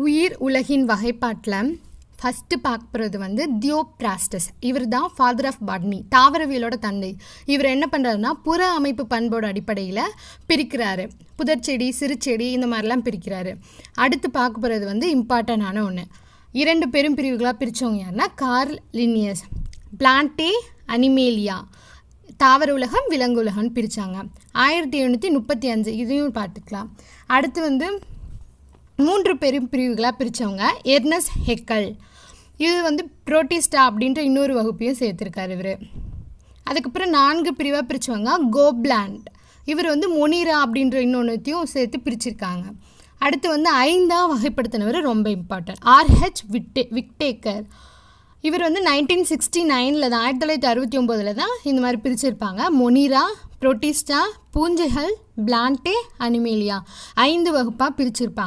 உயிர் உலகின் வகைப்பாட்டில் ஃபஸ்ட்டு பார்க்குறது வந்து தியோப்ராஸ்டஸ். இவர் தான் ஃபாதர் ஆஃப் பாட்னி, தாவரவியலோட தந்தை. இவர் என்ன பண்ணுறாருன்னா புற அமைப்பு பண்போட அடிப்படையில் பிரிக்கிறாரு. புதர்ச்செடி, சிறுச்செடி இந்த மாதிரிலாம் பிரிக்கிறாரு. அடுத்து பார்க்க போகிறது வந்து இம்பார்ட்டண்டான ஒன்று. 2 பெரும் பிரிவுகளாக பிரித்தவங்க யாருன்னா கார்ல் லின்னியஸ். பிளான்டே, அனிமேலியா, தாவர உலகம், விலங்கு உலகம்னு பிரித்தாங்க. 1735 இதையும் பார்த்துக்கலாம். அடுத்து வந்து 3 பெரும் பிரிவுகளாக பிரித்தவங்க எர்னஸ்ட் ஹெக்கல். இது வந்து புரோட்டிஸ்டா அப்படின்ற இன்னொரு வகுப்பையும் சேர்த்துருக்காரு இவர். அதுக்கப்புறம் 4 பிரிவாக பிரித்தவங்க கோப்லாண்ட். இவர் வந்து மொனீரா அப்படின்ற இன்னொன்றுத்தையும் சேர்த்து பிரிச்சிருக்காங்க. அடுத்து வந்து 5ஆக வகைப்படுத்தினவர் ரொம்ப இம்பார்ட்டன்ட், ஆர்ஹெச் விக்டேக்கர். இவர் வந்து 1969 தான் 1969 தான் இந்த மாதிரி பிரிச்சிருப்பாங்க. மொனீரா, புரோட்டிஸ்டா, பூஞ்சைகள், பிளான்டே, அனிமேலியா 5 வகுப்பாக பிரிச்சிருப்பாங்க.